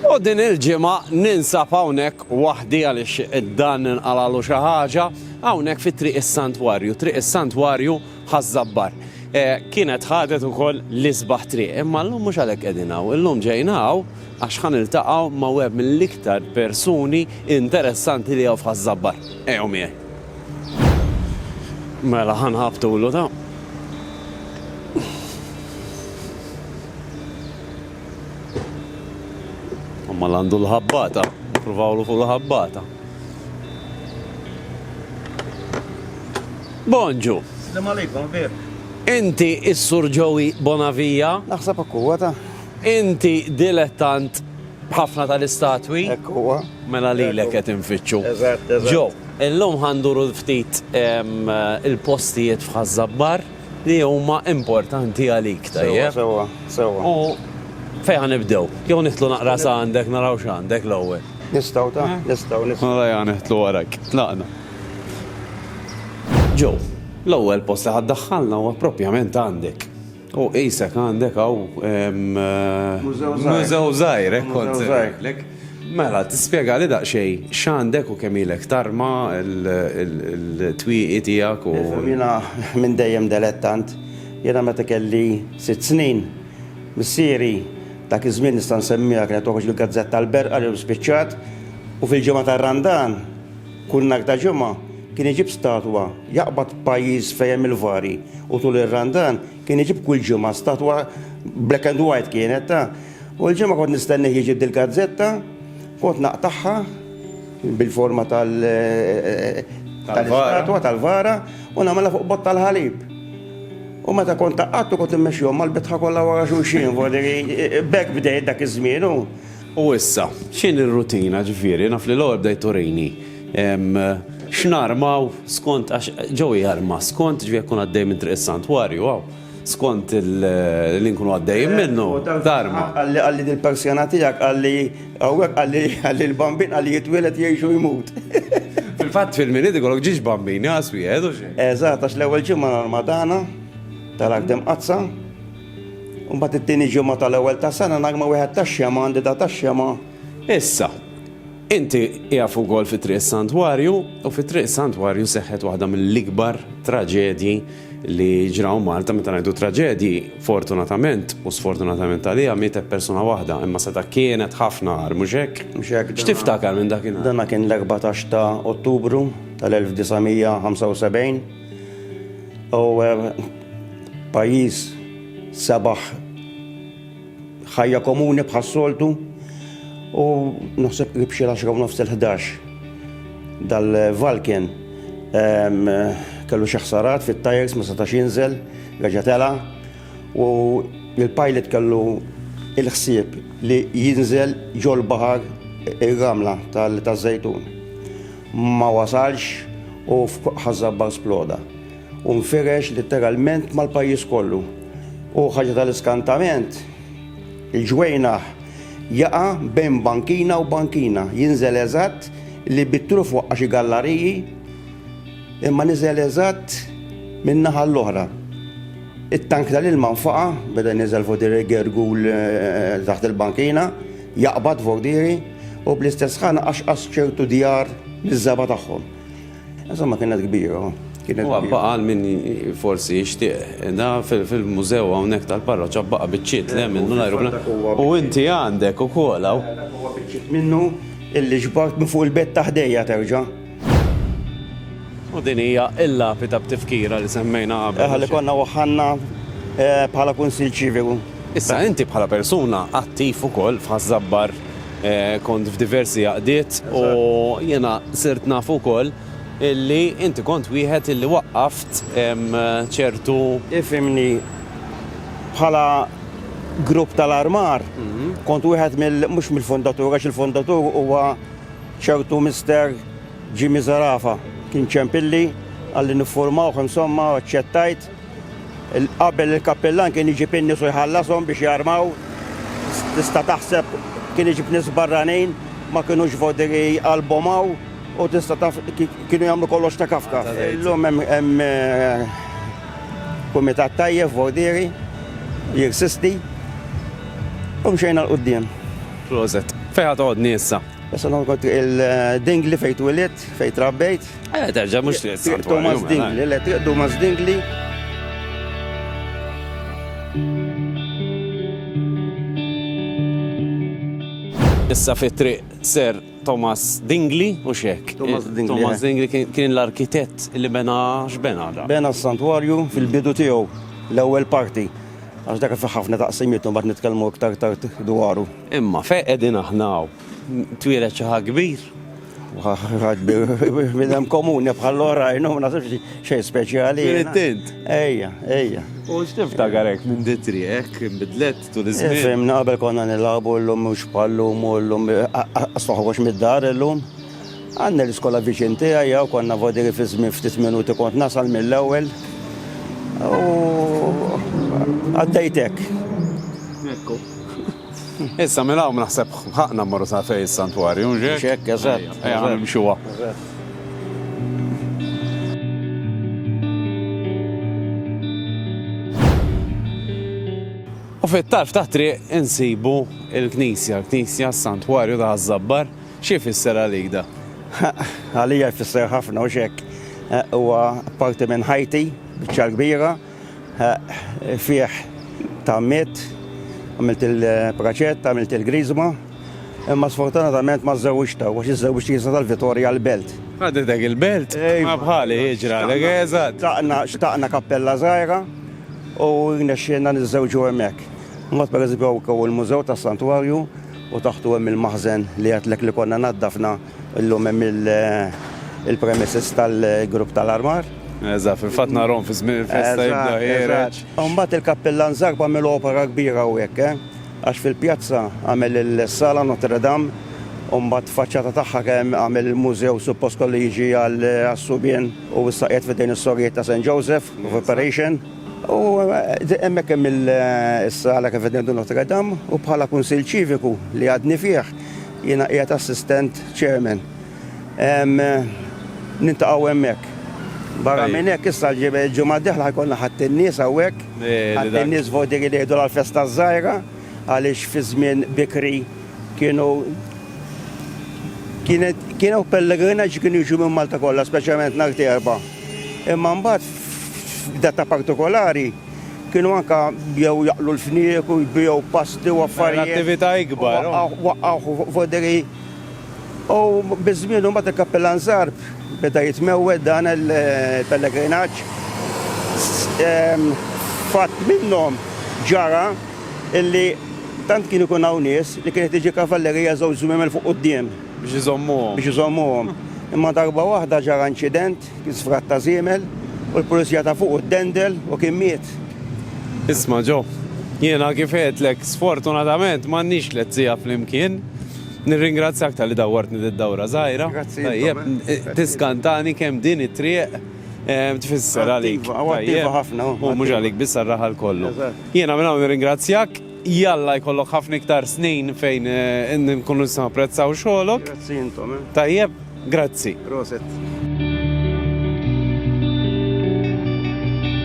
U din il-ġimgħa ninsab hawnhekk waħdi għaliex id-dan inqalalu xi ħaġa hawnhekk fit-Triq is-Santwarju, Triq is-Santwarju ħaż-Żabbar. Kienet ħadet ukoll l-isbaħ triq, imma llum mhux għalhekk qegħdin hawn, illum ġejna hawn għax ħaniltaqgħu ma' wieħed mill-iktar persuni interessanti li hawn f'ħaż-Żabbar. Ejjew miegħi. Mela ħanħabtulu ta' ma għandu l-ħabbata, provawlu fuq l-ħabbata. Bonġu. Salam alaikum, ver. Inti is-Sur Joey Bonavija. Naħseb huwa ta' Inti dilettant ħafna tal-istatwi. hekk huwa. Mela lilek qed infittxu. Eżatt. Ġo, illum ħanduru ftit il-postijiet f'ħaż-Żabbar li huma importanti għalik tajjeb. Sewwa. U fejn ħanibdew? Jew nitlu naqra sa għandek naraw x'għandek l-ewwel. Nistgħu ta' nistgħu. Mela ja nitlu warak. Tlaqna. Ġo, l-ewwel post li ħaddaħħalna huwa proprjament għandek. U qisek għandek hawn mużew żgħir hekk kont sejħlek. Mela tispjega li daqsxejn x'għandek u kemm ilek tarma il-twieqi tiegħek u. Jiena minn dejjem dilettant. Jiena meta kelli 6 snin missieri dak iż-żmien nista' nsemmiha kienet toħroġ il-Gazzetta tal-Berqa li spiċċat u fil-ġimgħa tar-Randan kull nhar ta' ġimgħa kien iġib statwa jaqbad pajjiż fejn il-vari u tul ir-Randan kien iġib kull ġimgħa statwa black and white kienet ta' u l-ġimgħa kont nistenni jiġib dil-gazzetta kont naqtaħħa bil-forma tal-statwa tal-vara u nagħmilha fuq bott tal-ħalib. U meta kont taqqattu kont immexxihom mal-bitħa kollha wara xulxin, bekk bdejt dak iż-żmien. U issa, x'in ir-rutina ġifieri naf li l-ewwel bdejt turini. X'narmaw skont għax ġew jarma skont ġifieri kun għaddej minn Triq is-Santwarju skont li nkunu għaddejjin minnu tarma. Għalli dil-persjana tiegħek għalli hawnhekk għalli l-bambin għalli jitwieled jgħixu jmut. Fil-fatt fil-minidi kollok ġiex bambini għas wieħed u xejn. Eżatt, għax l-ewwel ġimgħa Ramadana tal-akdem qazza. U mbagħad it-tieni ġimgħa tal-ewwel ta' sena nagma wieħed tax-xema għandi ta' tax-xema. Issa, inti jafu wkoll fit-Triq is-Santwarju u fit-Triq is-Santwarju seħħet waħda mill-ikbar traġedji li ġraw Malta meta ngħidu traġedji fortunatament u sfortunatament għalija mietet persuna waħda imma seta kienet ħafna għar mhux hekk. X'tiftakar minn dakinhar? Dan kien l-14 ta' Ottubru tal-1975 u pajjiż sabaħ ħajja komuni bħas-soltu u naħseb qrib xi 10:11 dal-Valken kellu xi ħsarat fit-tajers ma setax jinżel, reġa' tela u il-pilot kellu il-ħsieb li jinżel ġol baħar ir-ramla tal-żejtun. Ma wasalx u ħaż-Żabbar sploda. U nfirex letteralment mal-pajjiż kollu. U ħaġa tal-iskantament il-ġwejnaħ jaqa' bejn bankina u bankina, jinżel eżatt li bittru fuq xi galleriji imma niżel eżatt min-naħa l-oħra. It-tank tal-ilma nfaqa' beda niżel fuq gergul taħt il-bankina, jaqbad fuq diri u bl-istess ħana qaxqas ċertu djar liż-żaba tagħhom. Insomma kienet kbira. Huwa baqal minn forsi jixtieq da fil-mużew hawnhekk tal-parroċċa baqa' biċċiet le minnu l-ajruplan. U inti għandek ukoll hawn. Huwa biċċiet minnu illi ġbart minn fuq il-bett taħdejja terġa'. U din hija il-lapita b'tifkira li semmejna qabel. Ħalli konna waħħanna bħala kunsil ċiviku. Issa inti bħala persuna attiv ukoll f'ħaż-Żabbar kont f'diversi għaqdiet u jiena sirt naf ukoll illi inti kont wieħed illi waqqaft ċertu. Ifhimni bħala grupp tal-armar kont wieħed mhux mill-fondatur għax il-fondatur huwa ċertu Mister Jimmy Zarafa. Kien ċempilli għalli niffurmawh insomma ċettajt. Qabel il-kappellan kien iġib in-nies u jħallasom biex jarmaw. Tista' taħseb kien iġib nies barranin ma kinux vodiri albomaw u tista' taf kienu jagħmlu kollox ta' kafka. Illum hemm kumitat tajjeb vodiri jirsisti u mxejna l-qudiem. Proset. Fejħat għodni issa. Issa noqgħod il-Dingli fejn twilit, fejn trabbejt. Terġa' mhux Triq Thomas Dingli, le triq Thomas Dingli. Issa fit-triq Sir Thomas Dingli u xek. Thomas Dingli, Thomas Dingli kien l-arkitett li bena x'bena da. Bena s-santwarju fil-bidu tiegħu l-ewwel parti. Għax dak fi ħafna taqsimiet u mbagħad nitkellmu iktar tard dwaru. Imma fejn qegħdin aħna twilet xi ħaġa kbir. Bidem komuni bħal orajn, ma nasibx xejn speċjali. Tint. Ejja. U x'tiftakar hekk minn ditri hekk inbidlet tul iż-żmien. Fehmna qabel konna nilagħbu llum mhux bħallum u llum astoħwox mid-dar illum. Għandna l-iskola viċin tiegħi jew konna vodiri fi żmien ftit minuti kont nasal mill-ewwel. U għaddejtek. Ekku. Issa minn hawn naħseb ħaqna mmorru sa fejn is-santwarju, ġek? Xek, eżatt. Ejja nimxuha. U fit-tarf taħt triq insibu l-Knisja s-Santwarju ta' Żabbar. Xi fisser għalik da? Għalija jfisser ħafna u xek. Huwa parti minn ħajti, biċċa kbira, fih tammiet, għamilt il-praċett, għamilt il-grizma, imma sfortunatament ma żewġta, għax iż-żewġti jisa tal-Vittoria l-Belt. Għadidek il-Belt? Ma bħali jiġra l-eżat. Xtaqna kappella żgħira u rnexxielna niżżewġu hemmhekk. Mbagħad pereżempju hawn il-Mużew tas-Santwarju u taħtu hemm il-maħżen li għedlek li konna naddafna llum hemm il-premises tal-grupp tal-Armar. Eżatt, fil-fatt narhom fi żmien il-festa jibda ħireġ. Mbagħad il-kappellan żgħar għamel opera kbira hawnhekk, għax fil-pjazza għamel il-Sala Notre Dame u mbagħad faċċata tagħha kemm għamel il-mużew suppost kollu jiġi għas-subien u s-saqjet fid-dejn is-sorjiet ta' St. Joseph of Operation. U hemmhekk hemm is-sala kif qed Notre Dame u bħala kunsill ċiviku li għadni fih jiena qiegħed assistant chairman. Nintaqgħu hemmhekk. Barra minn hekk issa l-ġimgħa d-dieħla ħajkollna ħadd in-nies hawnhekk, ħadd in-nies vodiri li jgħidu għall-festa żgħira għaliex fi żmien bikri kienu pellegrinaġġ kienu jiġu minn Malta kollha, speċjalment nhar Erba'. Imma mbagħad f'data partikolari kienu anke jew jaqlu l-fniek u jbiegħu pasti u affarijiet. Attività ikbar. Waqqgħu vodiri. U biżmien mbagħad il-kappellan żgħar beda jitmewwed dan il-pellegrinaġġ. Fatt minnhom ġara illi tant kienu kun hawn nies li kienet tiġi kavallerija żewġ żmien fuq quddiem Biex iżommuhom. Imma darba waħda ġara inċident, kien sfratta żiemel u l-pulizija ta' fuq dendel u kien miet. Isma' ġo, jiena kif għedlek sfortunatament m'għandniex lezzija flimkien. Nirringrazzjak tal-li dawwartni d-dawra żgħira. Tiskantani kemm din it-triq tfisser għalik. Għattiva ħafna. U mhux għalik biss raħal kollu. Jiena minn hawn nirringrazzjak. Jalla jkollok ħafna iktar snin fejn nkunu nistgħu napprezzaw xogħolok. Grazzi intom. Tajjeb, grazzi. Proset.